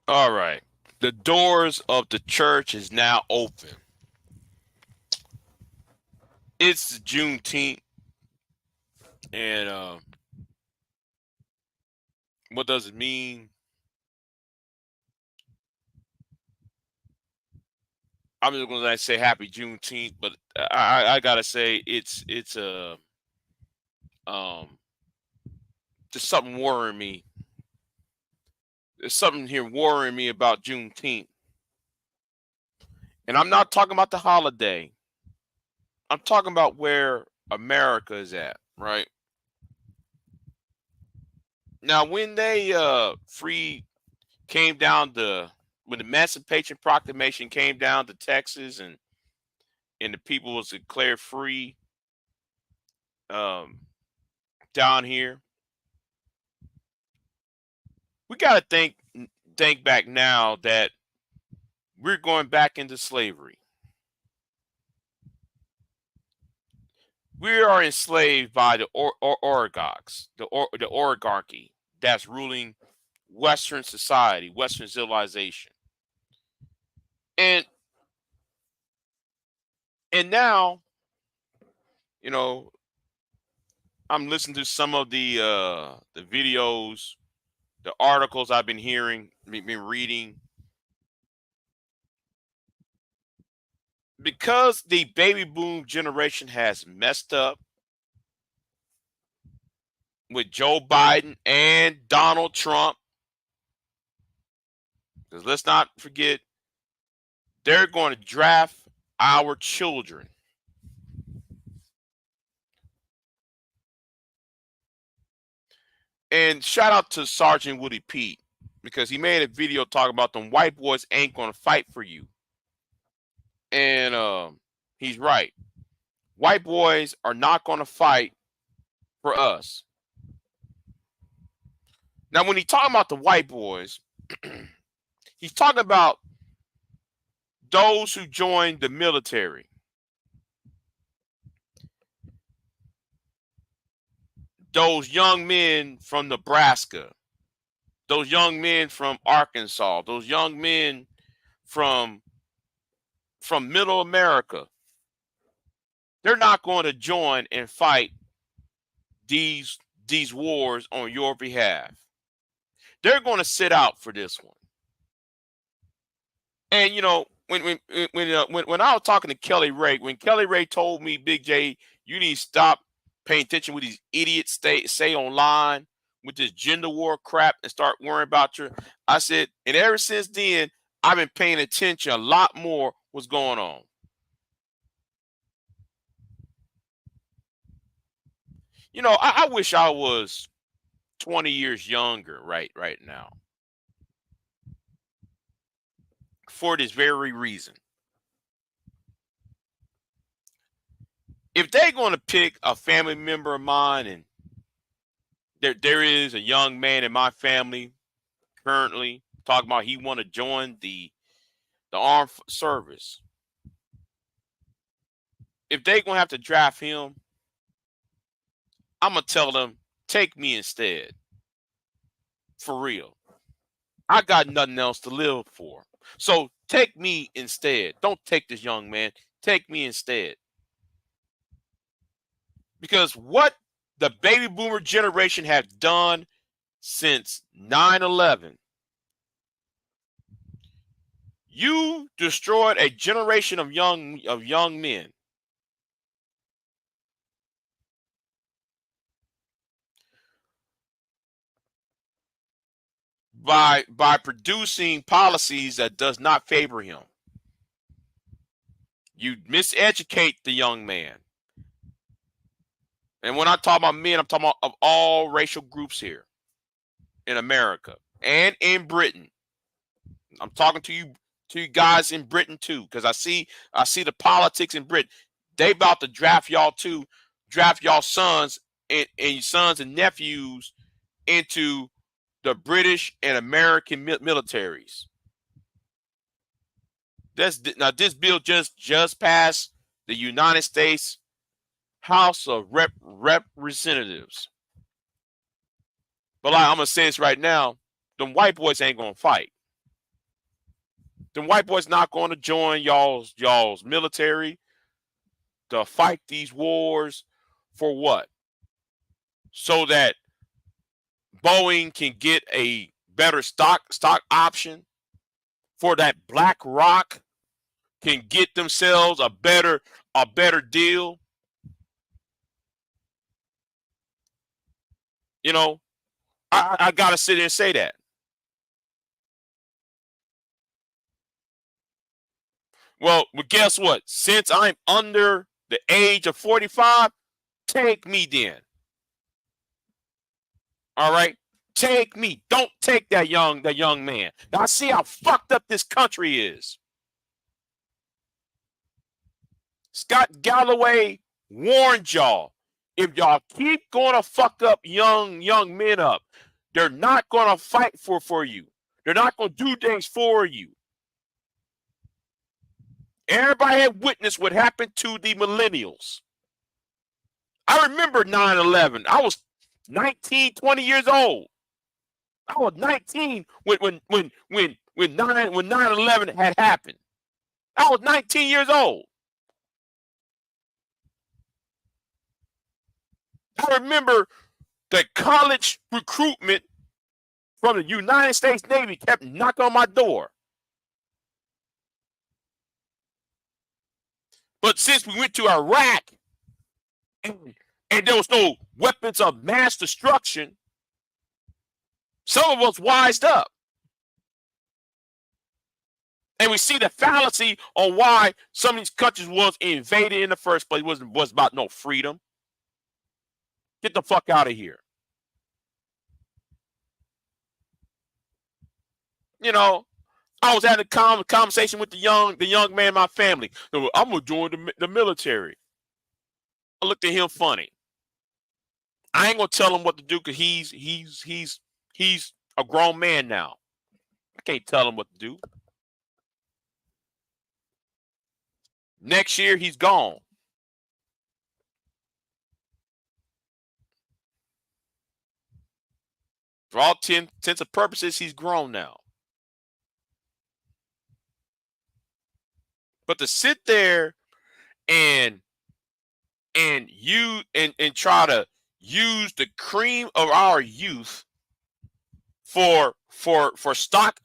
All right. The doors of the church is now open. It's Juneteenth, and what does it mean? I'm just going to say Happy Juneteenth, but I gotta say it's um just something worrying me. There's something here worrying me about Juneteenth, and I'm not talking about the holiday. I'm talking about where America is at, right? Now, when they free came down to when the Emancipation Proclamation came down to Texas and the people was declared free um, down here, we got to think back now that we're going back into slavery. We are enslaved by the oligarchs, the oligarchy that's ruling Western society, Western civilization, and and now you know I'm listening to some of the videos, the articles I've been hearing, been reading, because the baby boom generation has messed up with Joe Biden and Donald Trump. Because let's not forget, they're going to draft our children. And shout out to Sergeant Woody Pete because he made a video talking about them white boys ain't going to fight for you. And he's right. White boys are not going to fight for us. Now, when he's talking about the white boys, he's talking about those who joined the military, those young men from Nebraska, those young men from Arkansas, those young men from Middle America. They're not going to join and fight these wars on your behalf. They're going to sit out for this one. And you know, when I was talking to Kelly Ray, when Kelly Ray told me, Big J, you need to stop paying attention with these idiots say online with this gender war crap and start worrying about your. I said, and ever since then, I've been paying attention a lot more what's going on. You know, I wish I was 20 years younger right now for this very reason. If they're going to pick a family member of mine, and there is a young man in my family currently talking about he want to join the armed service. If they're going to have to draft him, I'm going to tell them, take me instead. For real. I got nothing else to live for. So take me instead. Don't take this young man. Take me instead. Because what the baby boomer generation has done since 9/11, you destroyed a generation of young men. By producing policies that does not favor him. You miseducate the young man. And when I talk about men, I'm talking about of all racial groups here in America and in Britain. I'm talking to you guys in Britain too, because I see the politics in Britain. They about to draft y'all too, draft y'all sons and sons and nephews into the British and American militaries. Now this bill just passed the United States House of Representatives. But like, I'm gonna say this right now: them white boys ain't gonna fight. Them white boys not going to join y'all's military to fight these wars for what? So that Boeing can get a better stock option, for that BlackRock can get themselves a better deal. You know, I gotta sit there and say that. Well, guess what? Since I'm under the age of 45, take me then. All right? Take me. Don't take that young man. Now I see how fucked up this country is. Scott Galloway warned y'all. If y'all keep going to fuck up young men up, they're not going to fight for you. They're not going to do things for you. Everybody had witnessed what happened to the millennials. I remember 9/11. I was 19, 20 years old. I was 19 when 9/11 had happened. I was 19 years old. I remember the college recruitment from the United States Navy kept knocking on my door. But since we went to Iraq and there was no weapons of mass destruction, some of us wised up. And we see the fallacy on why some of these countries was invaded in the first place. Was about no freedom. Get the fuck out of here. You know, I was having a conversation with the young man in my family. I'm gonna join the military. I looked at him funny. I ain't gonna tell him what to do because he's a grown man now. I can't tell him what to do. Next year he's gone. For all intents and purposes, he's grown now. But to sit there and try to use the cream of our youth for stock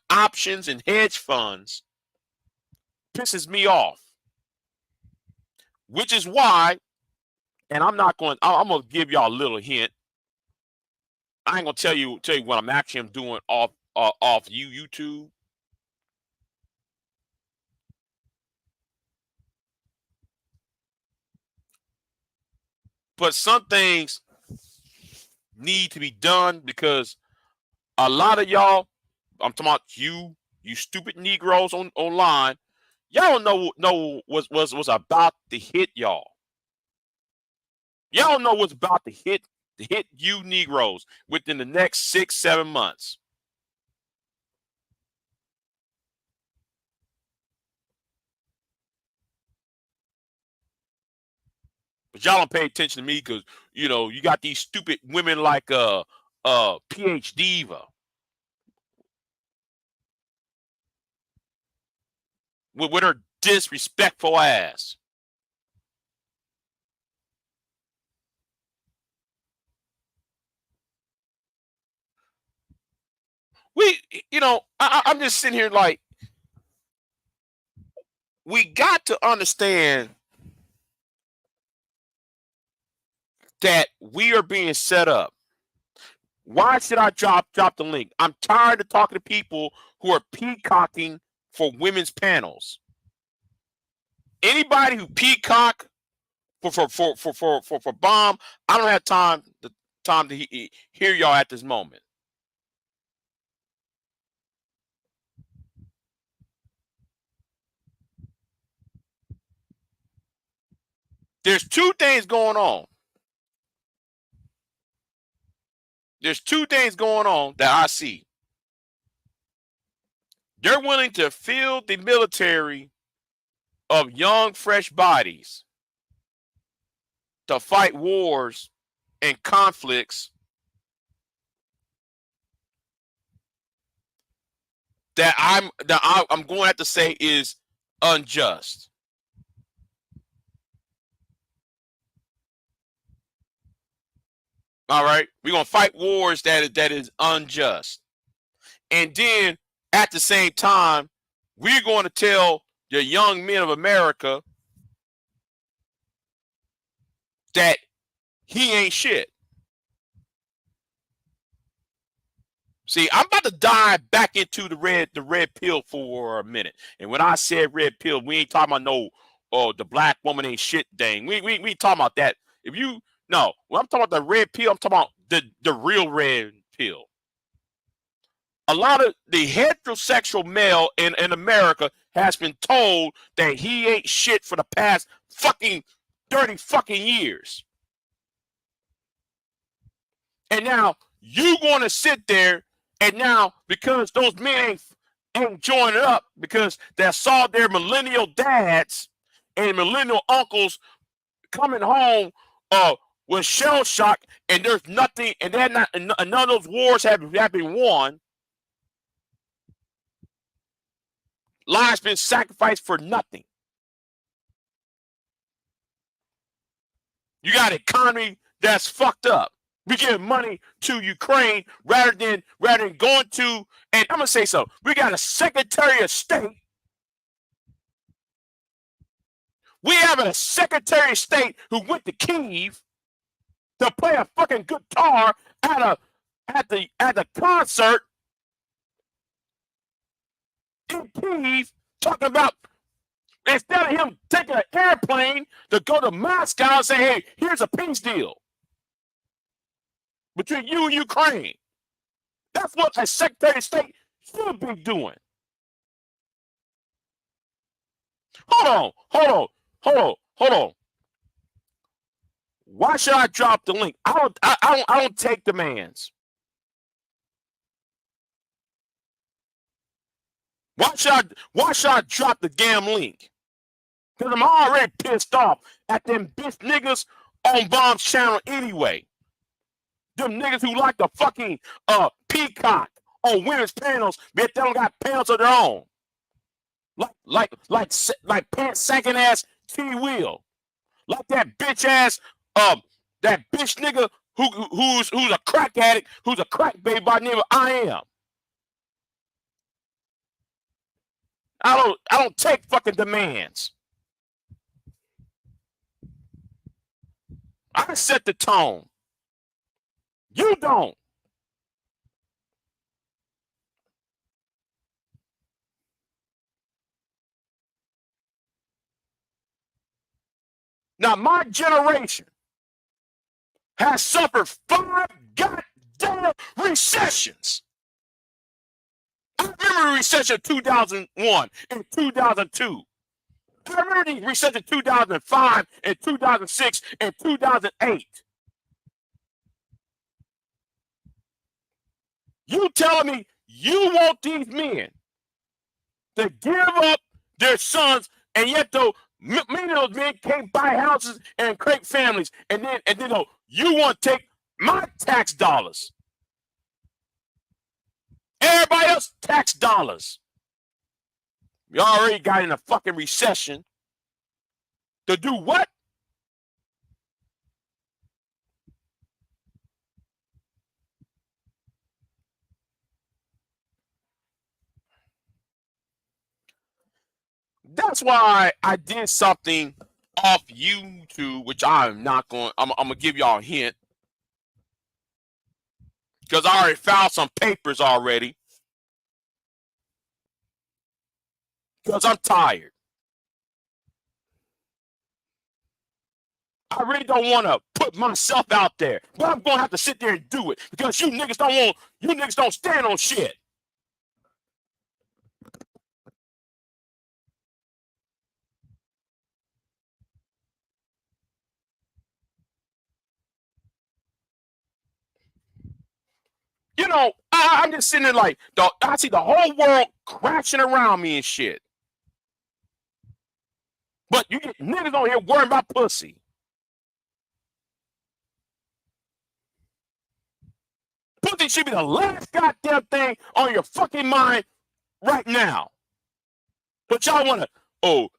options and hedge funds pisses me off. Which is why, and I'm gonna give y'all a little hint. I ain't gonna tell you what I'm actually doing off YouTube. But some things need to be done because a lot of y'all, I'm talking about you stupid Negroes online, y'all know what's about to hit y'all. Y'all know what's about to hit you Negroes within the next 6-7 months. But y'all don't pay attention to me because you got these stupid women like PhD Diva with her disrespectful ass. I'm just sitting here like, we got to understand that we are being set up. Why should I drop the link? I'm tired of talking to people who are peacocking for women's panels. Anybody who peacock for bomb, I don't have time to hear y'all at this moment. There's two things going on. There's two things going on that I see. They're willing to fill the military of young, fresh bodies to fight wars and conflicts that I'm going to have to say is unjust. All right, we're gonna fight wars that is unjust, and then at the same time, we're going to tell the young men of America that he ain't shit. See, I'm about to dive back into the red pill for a minute. And when I said red pill, we ain't talking about no the black woman ain't shit thing. We ain't talking about that. If you no, when I'm talking about the red pill, I'm talking about the real red pill. A lot of the heterosexual male in America has been told that he ain't shit for the past fucking 30 fucking years. And now you want to sit there and now because those men ain't joining up because they saw their millennial dads and millennial uncles coming home with shell shock and there's nothing and they're not none of those wars have been won. Lives been sacrificed for nothing. You got an economy that's fucked up. We give money to Ukraine rather than going to, and I'm gonna say so. We got a Secretary of State. We have a Secretary of State who went to Kyiv to play a fucking guitar at the concert in Kyiv, talking about instead of him taking an airplane to go to Moscow and say, "Hey, here's a peace deal between you and Ukraine." That's what a Secretary of State should be doing. Hold on. Why should I drop the link? I don't take demands. Why should I drop the damn link? Because I'm already pissed off at them bitch niggas on Bomb's channel anyway. Them niggas who like the fucking peacock on women's panels, but they don't got panels of their own. Like pants sagging ass T Will. Like that bitch ass that bitch nigga who's a crack addict, who's a crack baby by the name of I Am. I don't take fucking demands. I set the tone. You don't. Now my generation has suffered 5 goddamn recessions. I remember the recession of 2001 and 2002. I remember the recession of 2005 and 2006 and 2008. You telling me you want these men to give up their sons, and yet though many of those men can't buy houses and create families, and then you want to take my tax dollars, everybody else tax dollars. We already got in a fucking recession. To do what? That's why I did something off YouTube, which I'm not going. I'm gonna give y'all a hint because I already filed some papers already. Because I'm tired. I really don't want to put myself out there, but I'm gonna have to sit there and do it because you niggas don't stand on shit. You know, I'm just sitting there like, I see the whole world crashing around me and shit. But you get niggas on here worrying about pussy. Pussy should be the last goddamn thing on your fucking mind right now. But y'all want to,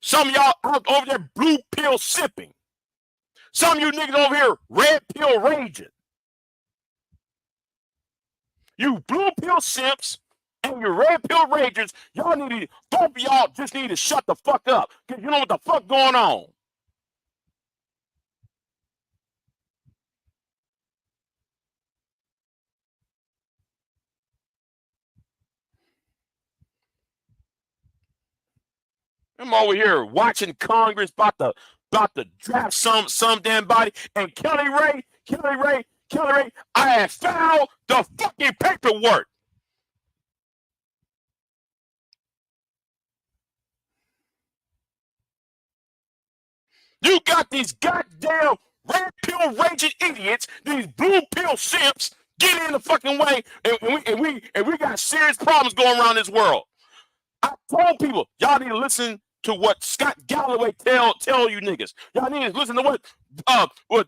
some of y'all out over there blue pill sipping. Some of you niggas over here red pill raging. You blue pill simps and you red pill ragers, y'all need to, both of y'all just need to shut the fuck up. Because you know what the fuck going on. I'm over here watching Congress about to draft some damn body, and Kelly Ray, I have found the fucking paperwork. You got these goddamn red pill raging idiots, these blue pill simps, get in the fucking way, and we got serious problems going around this world. I told people, y'all need to listen to what Scott Galloway tell you niggas. Y'all need to listen to what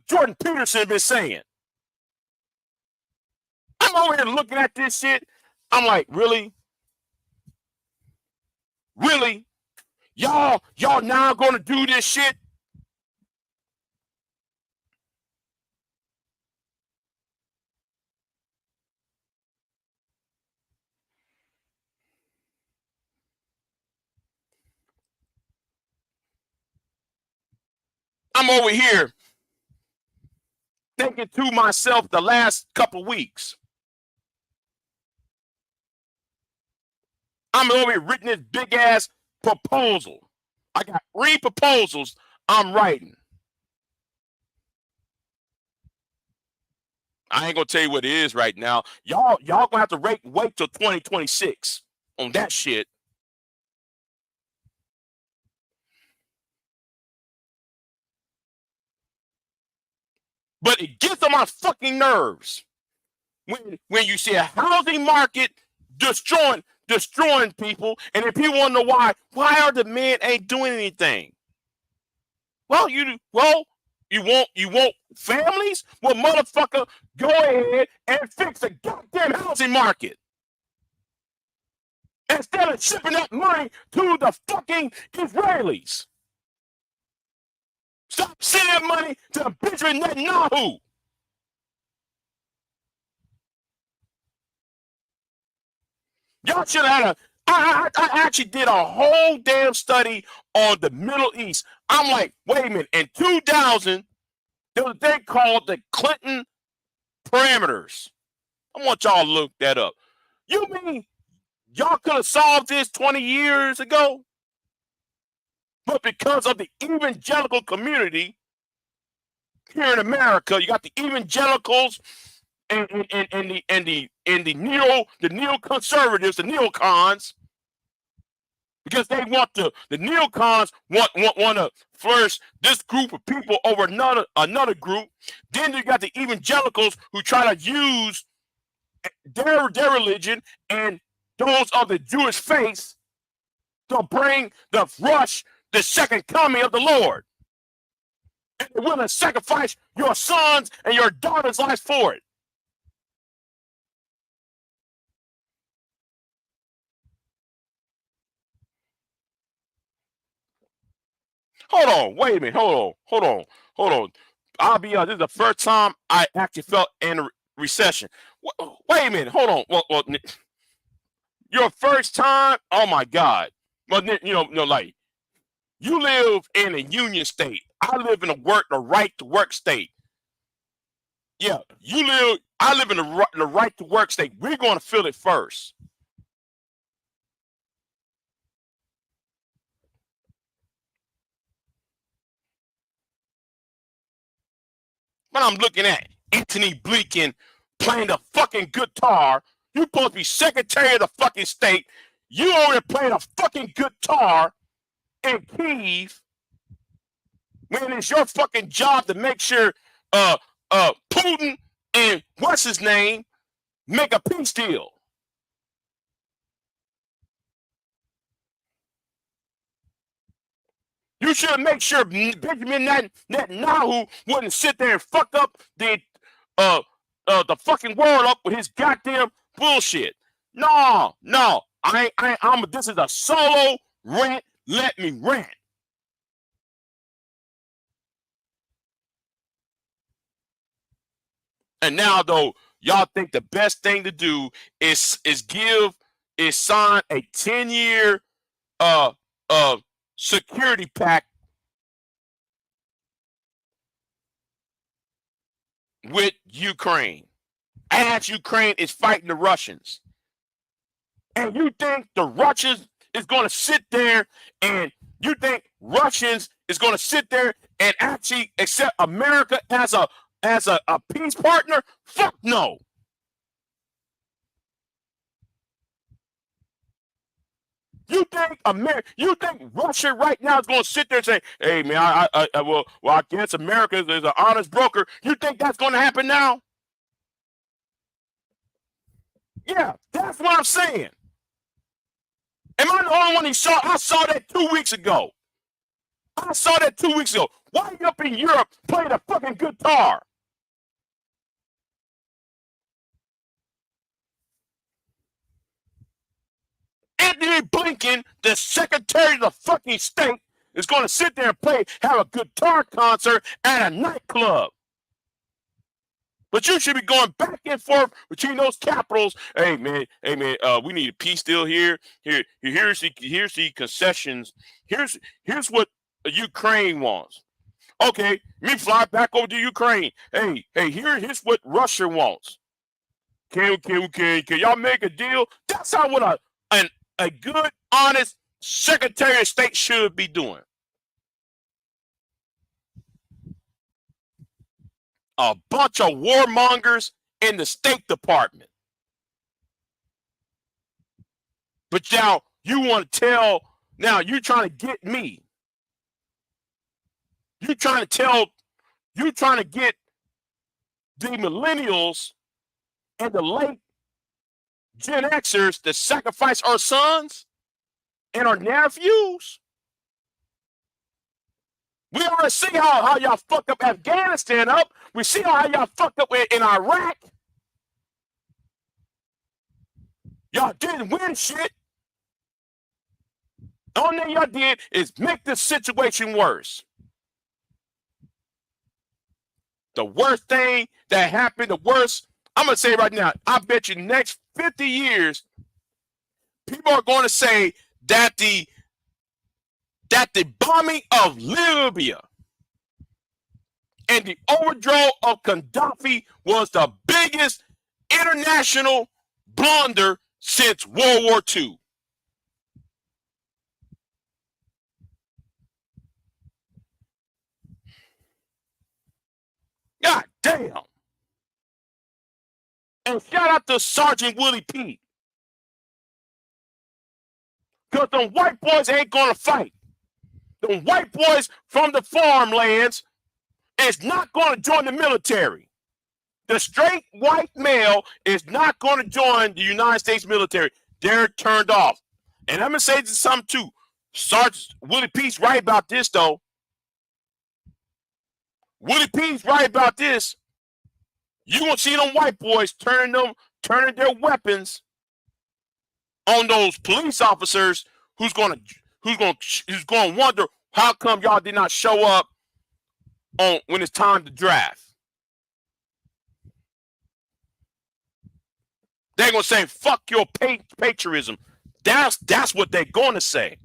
Jordan Peterson been saying. I'm over here looking at this shit. I'm like, really? Really? Y'all now gonna do this shit? I'm over here thinking to myself the last couple weeks. I'm over here writing this big ass proposal. I got 3 proposals I'm writing. I ain't gonna tell you what it is right now. Y'all gonna have to wait till 2026 on that shit. But it gets on my fucking nerves when you see a housing market destroying people, and then people want to know why are the men ain't doing anything? Well, you want families? Well, motherfucker, go ahead and fix the goddamn housing market. Instead of shipping that money to the fucking Israelis. Stop sending money to Benjamin Netanyahu. Y'all should have had I actually did a whole damn study on the Middle East. I'm like, wait a minute. In 2000, there was a thing called the Clinton parameters. I want y'all to look that up. You mean y'all could have solved this 20 years ago? But because of the evangelical community here in America, you got the evangelicals and the neoconservatives, the neocons, because they want the neocons want to flourish this group of people over another group. Then you got the evangelicals who try to use their religion and those of the Jewish faith to bring the second coming of the Lord. And they're willing to sacrifice your sons and your daughters' lives for it. Hold on, wait a minute, hold on. I'll be honest, this is the first time I actually felt in a recession. Wait a minute, hold on. Well, your first time? Oh my God. Well, like you live in a union state. I live in the right to work state. Yeah, I live in the right to work state. We're going to feel it first. But I'm looking at Anthony Blinken playing the fucking guitar. You're supposed to be Secretary of the fucking state. You over there playing a fucking guitar in Kyiv when it's your fucking job to make sure Putin and what's his name make a peace deal. You should make sure Benjamin Netanyahu wouldn't sit there and fuck up the fucking world up with his goddamn bullshit. No, This is a solo rant. Let me rant. And now, though, y'all think the best thing to do is sign a 10-year security pact with Ukraine, as Ukraine is fighting the Russians. And you think the Russians is going to sit there and you think Russians is going to sit there and actually accept America as a peace partner? Fuck no. You think Russia right now is going to sit there and say, "Hey man, I guess America is an honest broker." You think that's going to happen now? Yeah, that's what I'm saying. Am I the only one who saw? I saw that 2 weeks ago. Why are you up in Europe playing a fucking guitar? Anthony Blinken, the Secretary of the fucking State, is going to sit there and have a guitar concert at a nightclub. But you should be going back and forth between those capitals. Hey man, we need a peace deal here. Here's the concessions. Here's what Ukraine wants. Okay, me fly back over to Ukraine. Hey, here's what Russia wants. Can y'all make a deal? That's how what a good, honest Secretary of State should be doing. A bunch of warmongers in the State Department. But now you want to tell, now you're trying to get me. You're trying to get the millennials and the late Gen Xers to sacrifice our sons and our nephews. We already see how y'all fucked up Afghanistan up. We see how y'all fucked up in Iraq. Y'all didn't win shit. The only thing y'all did is make the situation worse. The worst thing that happened, I'm going to say right now, I bet you next 50 years, people are going to say that the bombing of Libya and the overthrow of Gaddafi was the biggest international blunder since World War II. God damn. And shout out to Sergeant Willie Pete. Because them white boys ain't going to fight. The white boys from the farmlands is not going to join the military. The straight white male is not going to join the United States military. They're turned off. And I'm going to say something too. Sergeant Willie Pete's right about this, though. Willie Pete's right about this. You gonna see them white boys turning their weapons on those police officers who's gonna wonder how come y'all did not show up when it's time to draft. They're gonna say, fuck your patriotism. That's what they're gonna say.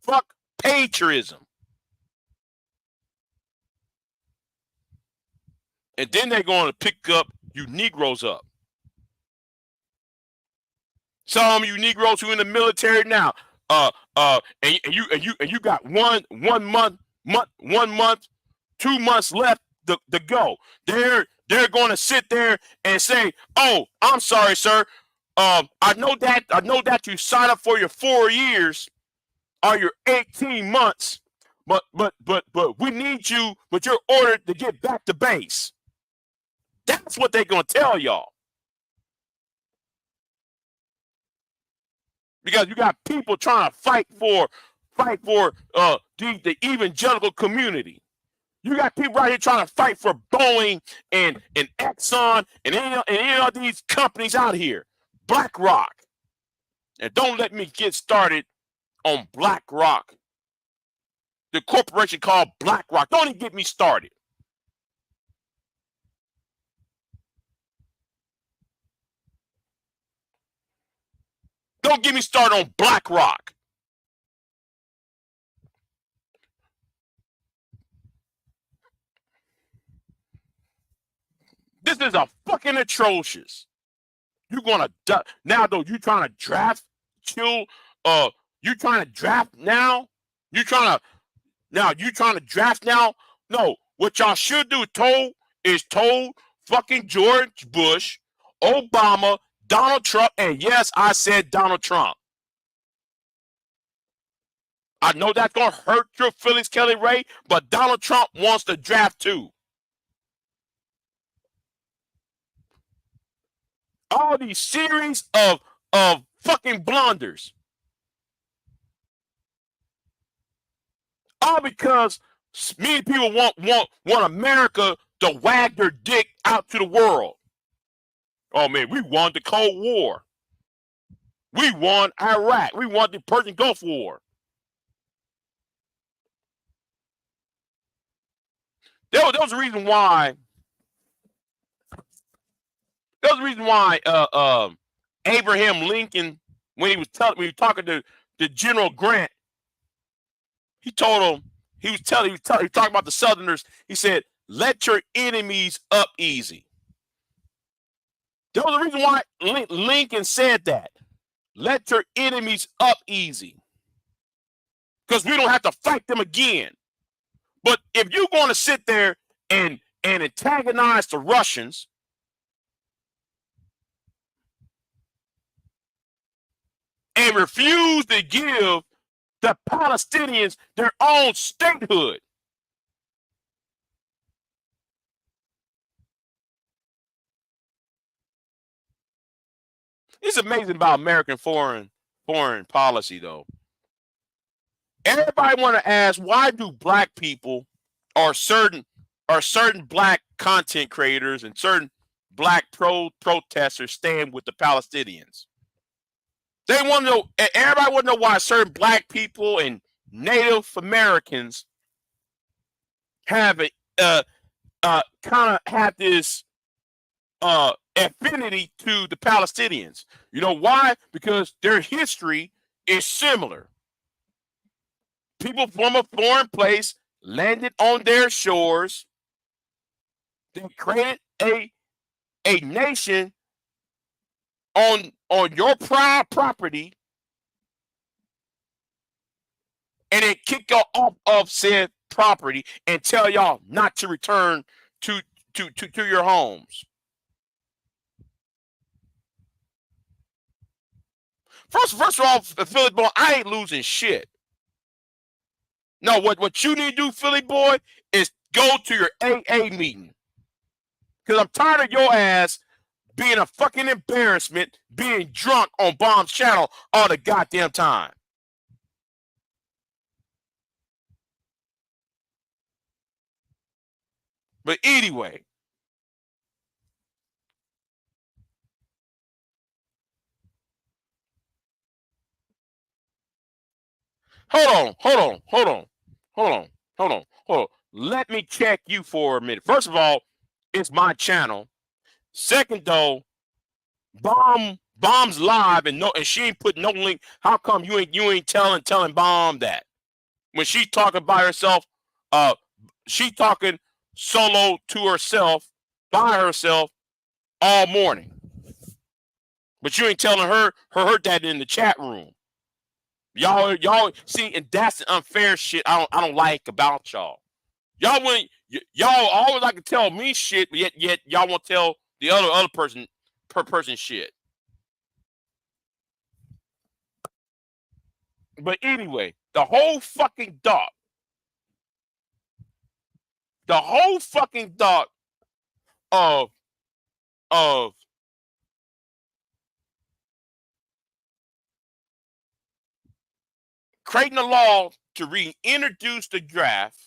Fuck patriotism. And then they're going to pick up you Negroes up. Some of you Negroes who in the military now, and you got one month, 2 months left to go. They're going to sit there and say, "Oh, I'm sorry, sir. I know that you signed up for your 4 years or your 18 months, but we need you, but you're ordered to get back to base." That's what they're going to tell y'all. Because you got people trying to fight for the evangelical community. You got people right here trying to fight for Boeing and Exxon and any of these companies out here. BlackRock. And don't let me get started on BlackRock, the corporation called BlackRock. Don't even get me started. Don't get me started on BlackRock. This is a fucking atrocious. You're gonna now though. You trying to draft chill? You trying to draft now? You trying to now? You trying to draft now? No. What y'all should do told fucking George Bush, Obama, Donald Trump, and yes, I said Donald Trump. I know that's gonna hurt your feelings, Kelly Ray, but Donald Trump wants to draft too. All these series of fucking blunders. All because many people want America to wag their dick out to the world. Oh man, we won the Cold War. We won Iraq. We won the Persian Gulf War. There was a reason why. There was a reason why Abraham Lincoln, when he was talking to General Grant, he told him he was talking about the Southerners. He said, "Let your enemies up easy." There was a reason why Lincoln said that. Let your enemies up easy, because we don't have to fight them again. But if you're going to sit there and antagonize the Russians, and refuse to give the Palestinians their own statehood, it's amazing about American foreign policy, though. Everybody want to ask, why do black people or certain black content creators and certain black protesters stand with the Palestinians? They want to know. Everybody want to know why certain black people and Native Americans have a kind of have this affinity to the Palestinians. You know why? Because their history is similar. People from a foreign place landed on their shores. They created a nation on your private property, and then kick y'all off of said property and tell y'all not to return to your homes. First of all, Philly boy, I ain't losing shit. No, what you need to do, Philly boy, is go to your AA meeting. Because I'm tired of your ass being a fucking embarrassment, being drunk on Bomb's channel all the goddamn time. But anyway, hold on. Let me check you for a minute. First of all, it's my channel. Second, though, Bomb's live and she ain't put no link. How come you ain't telling Bomb that when she's talking by herself? She talking solo to herself by herself all morning, but you ain't telling her that in the chat room. Y'all see, and that's the unfair shit I don't like about y'all. Y'all always like to tell me shit, but yet y'all won't tell the other person shit. But anyway, the whole fucking thought of creating a law to reintroduce the draft,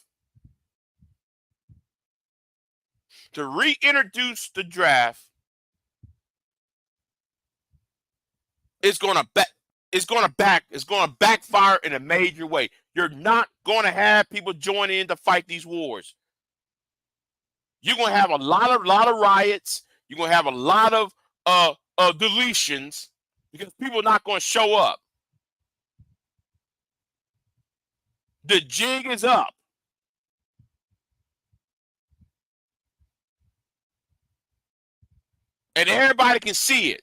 is going to it's gonna backfire in a major way. You're not gonna have people join in to fight these wars. You're gonna have a lot of riots. You're gonna have a lot of deletions because people are not gonna show up. The jig is up. And everybody can see it.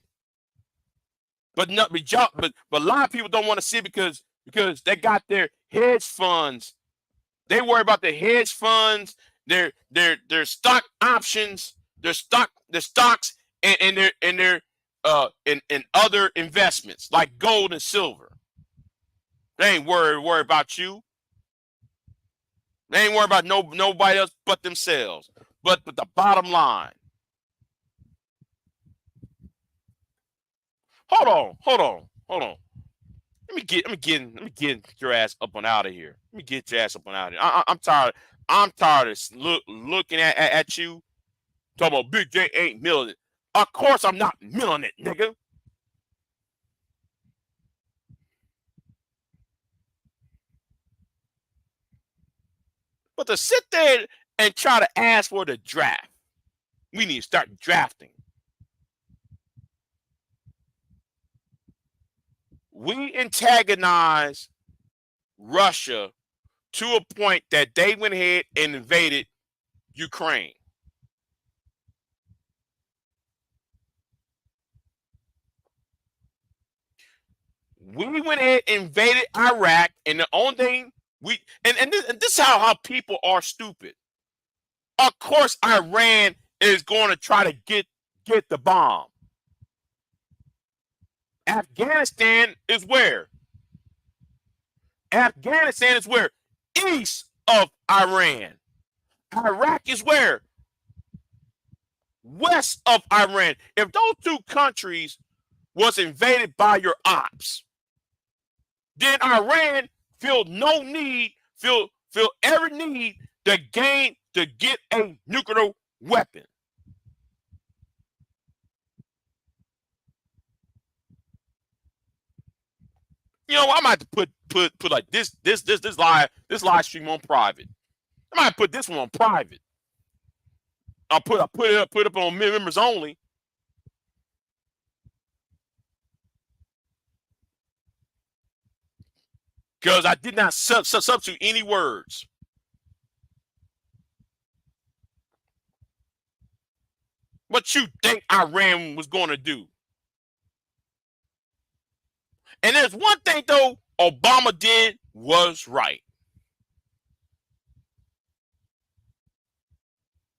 But a lot of people don't want to see it because they got their hedge funds. They worry about their hedge funds, their stock options, their stocks, and their in other investments like gold and silver. They ain't worried about you. They ain't worried about nobody else but themselves. But the bottom line. Hold on. Let me get your ass up and out of here. Let me get your ass up and out of here. I'm tired. I'm tired of looking at you. Talking about Big J ain't milling it. Of course I'm not milling it, nigga. But to sit there and try to ask for the draft, we need to start drafting. We antagonize Russia to a point that they went ahead and invaded Ukraine. We went ahead and invaded Iraq, and the only thing this is how people are stupid. Of course, Iran is going to try to get the bomb. Afghanistan is where? Afghanistan is where? East of Iran. Iraq is where? West of Iran. If those two countries was invaded by your ops, then Iran feel every need to get a nuclear weapon. You know, I might have to put like this live stream on private. I might put this one on private. I'll put it up on members only. Because I did not substitute any words. What you think Iran was going to do? And there's one thing, though, Obama did was right.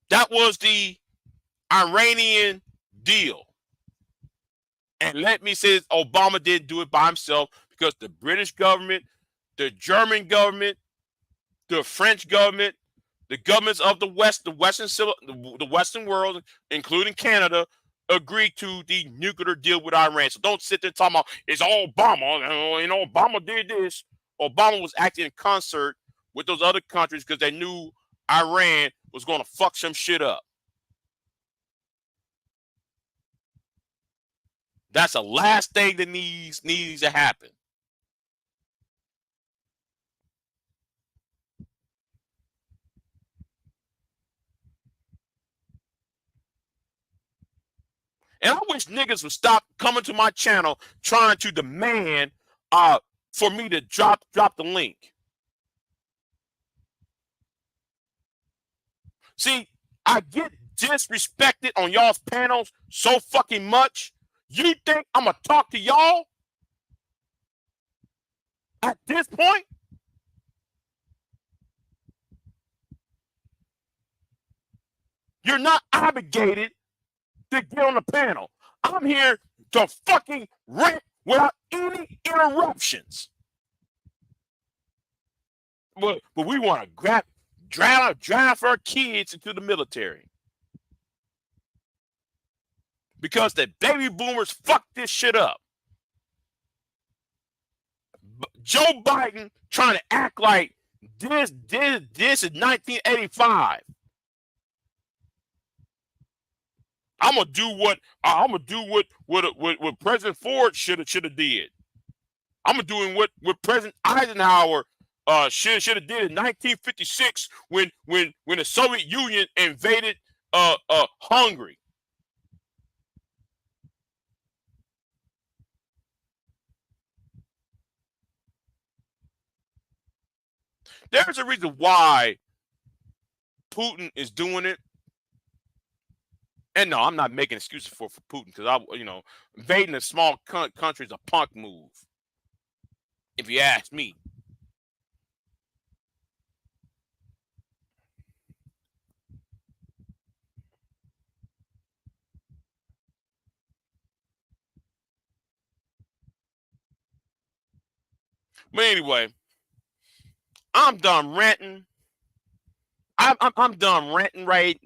That was the Iranian deal. And let me say this, Obama didn't do it by himself because the British government, the German government, the French government, the governments of the West, the Western world, including Canada, agreed to the nuclear deal with Iran. So don't sit there talking about it's all Obama. You know, Obama did this. Obama was acting in concert with those other countries because they knew Iran was going to fuck some shit up. That's the last thing that needs to happen. And I wish niggas would stop coming to my channel trying to demand for me to drop the link. See, I get disrespected on y'all's panels so fucking much. You think I'm gonna talk to y'all at this point? You're not obligated to get on the panel. I'm here to fucking rant without any interruptions. But we want to drive our kids into the military because the baby boomers fucked this shit up. Joe Biden trying to act like this is 1985. I'm gonna do what President Ford should have did. I'm gonna do what President Eisenhower should have did in 1956 when the Soviet Union invaded Hungary. There's a reason why Putin is doing it. And no, I'm not making excuses for Putin because invading a small country is a punk move, if you ask me. But anyway, I'm done ranting. I'm done ranting right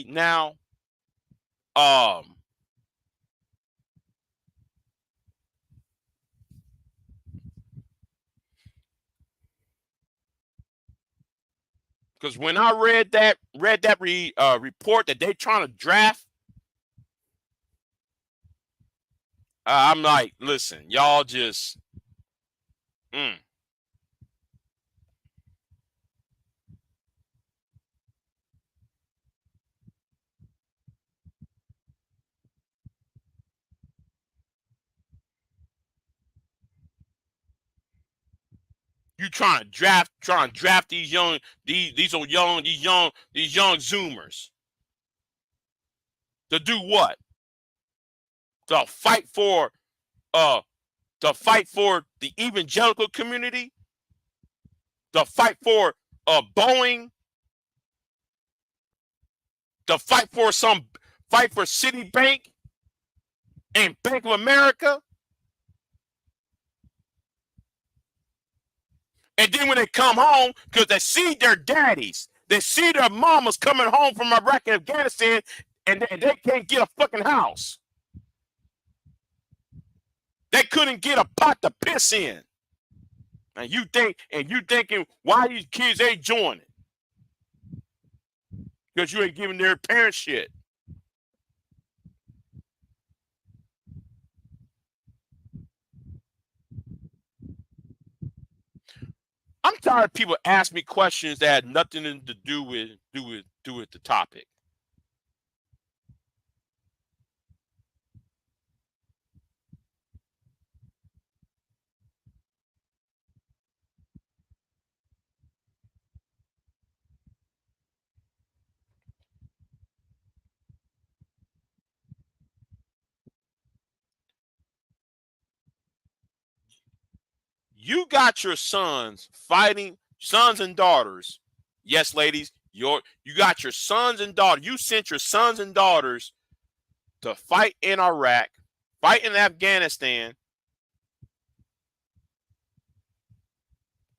now. Because when I read that report that they trying to draft, I'm like, listen, y'all just. You trying to draft these young Zoomers to do what? To fight for the evangelical community, to fight for Boeing, to fight for Citibank and Bank of America. And then when they come home, because they see their daddies, they see their mamas coming home from Iraq and Afghanistan, and they can't get a fucking house. They couldn't get a pot to piss in. And you thinking why these kids ain't joining? Because you ain't giving their parents shit. I'm tired of people asking me questions that had nothing to do with the topic. You got your sons fighting, sons and daughters. Yes, ladies, you got your sons and daughters. You sent your sons and daughters to fight in Iraq, fight in Afghanistan.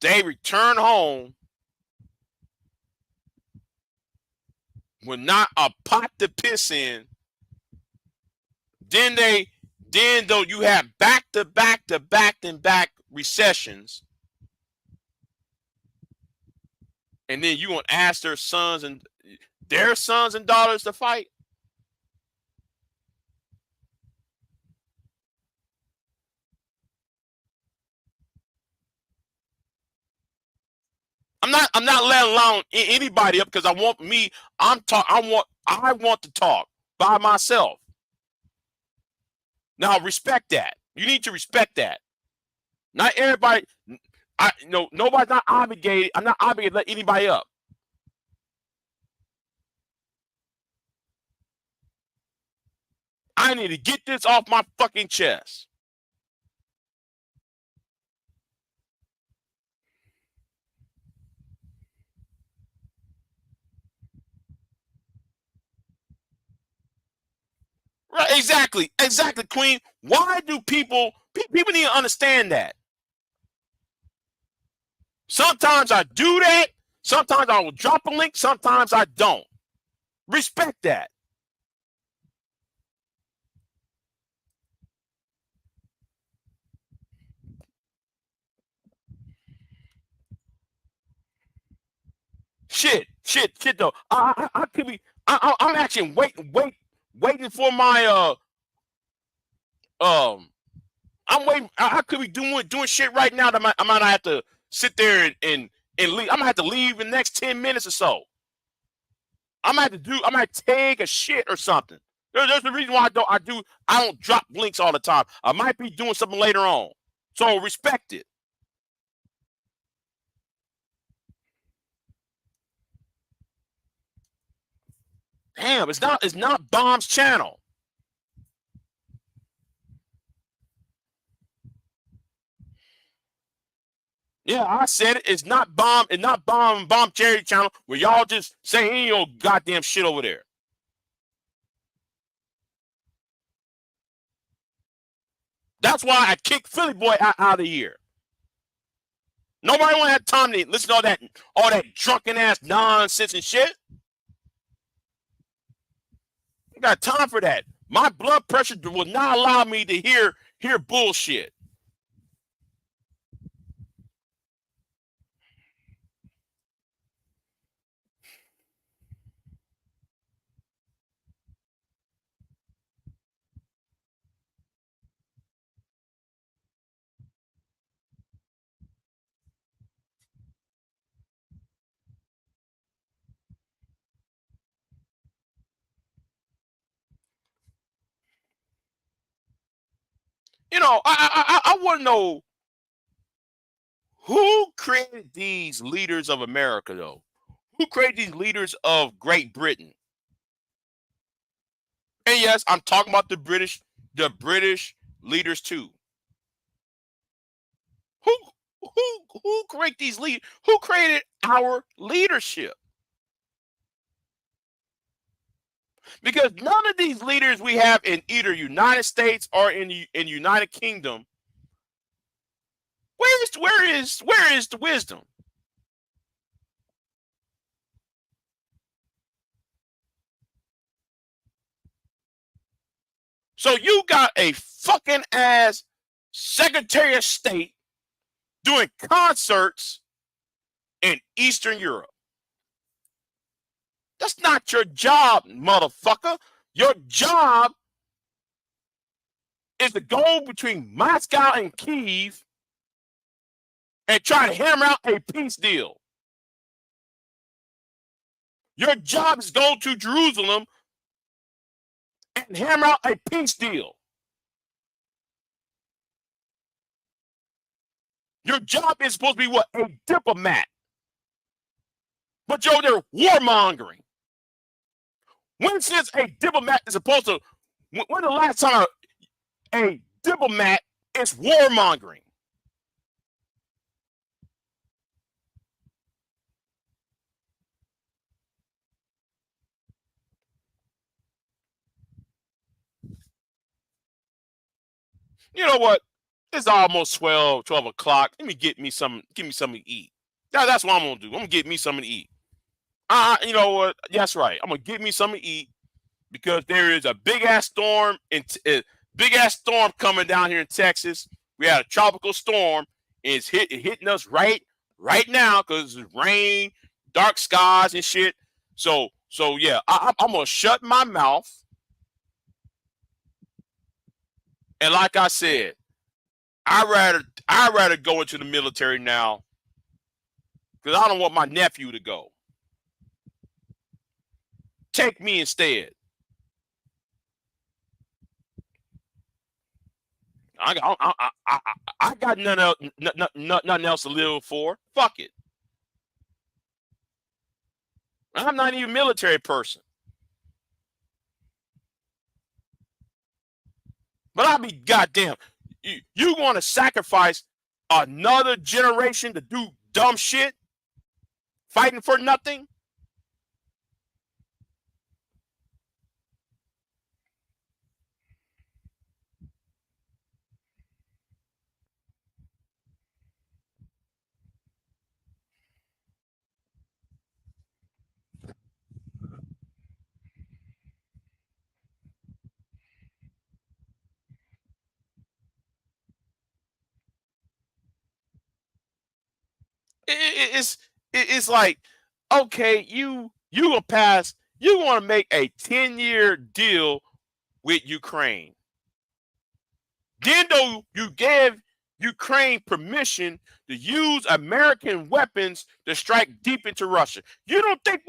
They return home with not a pot to piss in. Then though you have back to back recessions, and then you want to ask their sons and daughters to fight. I'm not letting alone anybody up because I want to talk by myself. Now respect that. You need to respect that. Not everybody. Nobody's not obligated. I'm not obligated to let anybody up. I need to get this off my fucking chest. Right, exactly, Queen. Why do people need to understand that? Sometimes I do that. Sometimes I will drop a link. Sometimes I don't. Respect that. Shit though. I could be. I'm actually waiting for my I'm waiting. I could be doing shit right now that I might not have to sit there and leave. I'm gonna have to leave in the next 10 minutes or so. I might take a shit or something. There's the reason why I don't drop links all the time. I might be doing something later on. So respect it. Damn, it's not Bomb's channel. Yeah, I said it. It's not Bomb Cherry channel where y'all just saying any old goddamn shit over there. That's why I kicked Philly Boy out of here. Nobody want to have time to listen to all that drunken ass nonsense and shit. I got time for that. My blood pressure will not allow me to hear bullshit. You know, I want to know who created these leaders of America, though. Who created these leaders of Great Britain? And yes, I'm talking about the British leaders too. Who who created these lead? Who created our leadership? Because none of these leaders we have in either United States or in United Kingdom, where is the wisdom? So you got a fucking ass Secretary of State doing concerts in Eastern Europe. That's not your job, motherfucker. Your job is to go between Moscow and Kyiv and try to hammer out a peace deal. Your job is to go to Jerusalem and hammer out a peace deal. Your job is supposed to be what? A diplomat. But you're there warmongering. When since a diplomat is supposed to, when the last time a diplomat is warmongering? You know what? It's almost 12 o'clock. Let me give me something to eat. That's what I'm gonna do. I'm gonna get me something to eat. You know what? That's right. I'm gonna get me something to eat because there is a big ass storm coming down here in Texas. We had a tropical storm. And it's hitting us right now because it's rain, dark skies and shit. So yeah, I'm gonna shut my mouth. And like I said, I rather go into the military now because I don't want my nephew to go. Take me instead. I got nothing else to live for. Fuck it. I'm not even a military person. But I'll be goddamn. You want to sacrifice another generation to do dumb shit? Fighting for nothing? It's like, okay, you gonna pass. You want to make a 10-year deal with Ukraine. Then though you gave Ukraine permission to use American weapons to strike deep into Russia. You don't think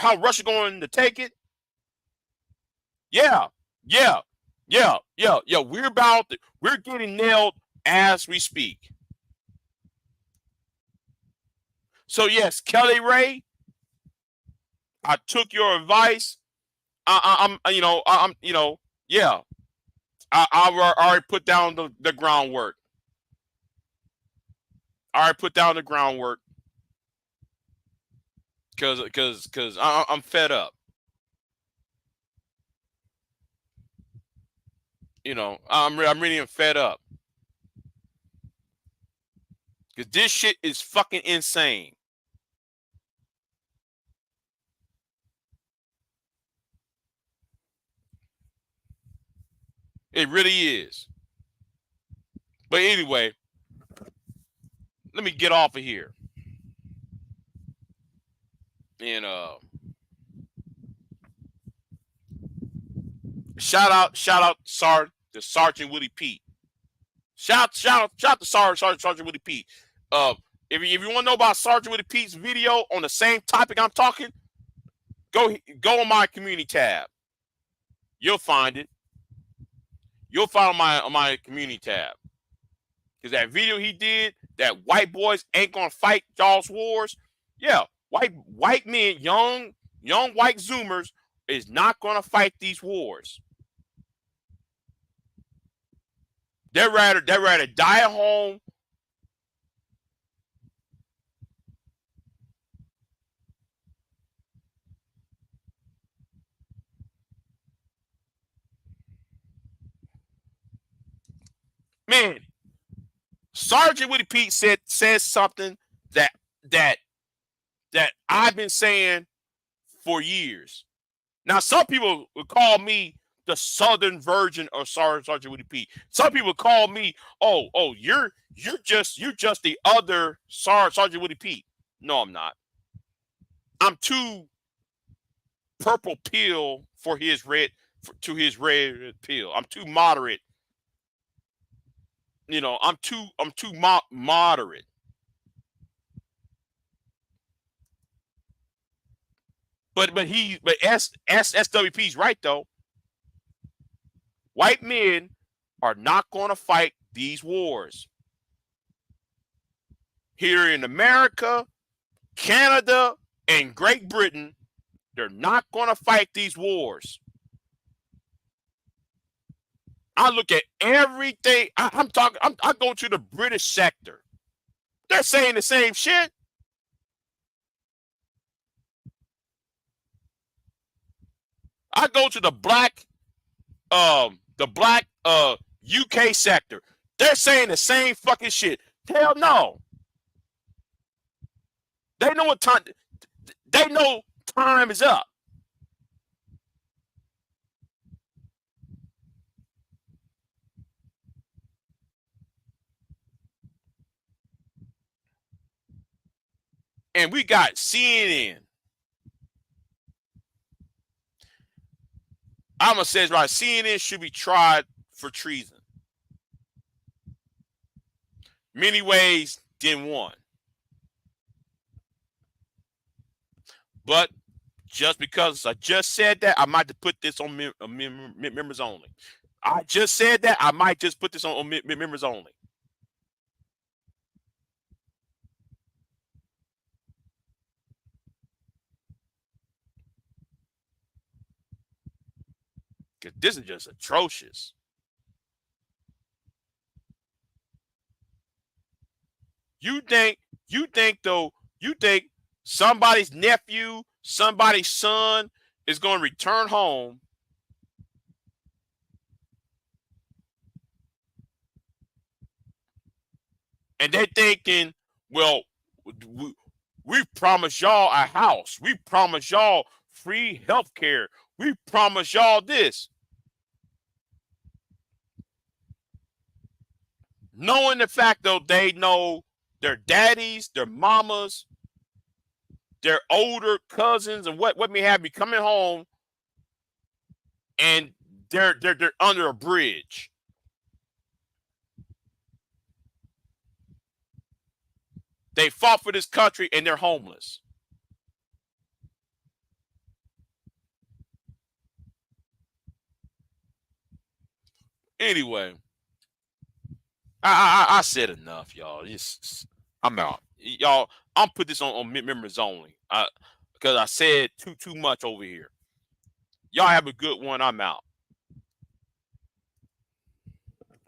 how Russia going to take it? Yeah, yeah, yeah. We're getting nailed as we speak. So yes, Kelly Ray, I took your advice. Yeah. I already put down the groundwork. I already put down the groundwork because I'm fed up. I'm really fed up because this shit is fucking insane. It really is. But anyway, let me get off of here. And shout out to Sergeant Willie Pete. Shout to Sergeant Willie Pete. If you want to know about Sergeant Willie Pete's video on the same topic I'm talking, go on my community tab. You'll find it. You'll find on my community tab. Because that video he did, that white boys ain't gonna fight y'all's wars. Yeah, white men, young white Zoomers is not gonna fight these wars. They'd rather die at home. Man, Sergeant Willie Pete says something that I've been saying for years. Now, some people would call me the Southern version of Sergeant Willie Pete. Some people call me, you're just the other Sergeant Willie Pete. No, I'm not. I'm too purple pill for his red pill. I'm too moderate. I'm too moderate. But SWP's right though. White men are not going to fight these wars. Here in America, Canada, and Great Britain, they're not going to fight these wars. I look at everything. I go to the British sector. They're saying the same shit. I go to the black UK sector. They're saying the same fucking shit. Hell no. They know what time. They know time is up. And we got CNN. I'm gonna say it's right. CNN should be tried for treason. Many ways than one. But just because I just said that, I might put this on members only. I just said that, I might just put this on members only. Because this is just atrocious. You think somebody's nephew, somebody's son is going to return home and they're thinking, well, we promised y'all a house. We promised y'all free health care. We promised y'all this. Knowing the fact, though, they know their daddies, their mamas, their older cousins, and what may have be coming home, and They're under a bridge. They fought for this country and they're homeless. Anyway, I said enough, y'all. I'm out, y'all. I'm put this on members only. Because I said too much over here. Y'all have a good one. I'm out.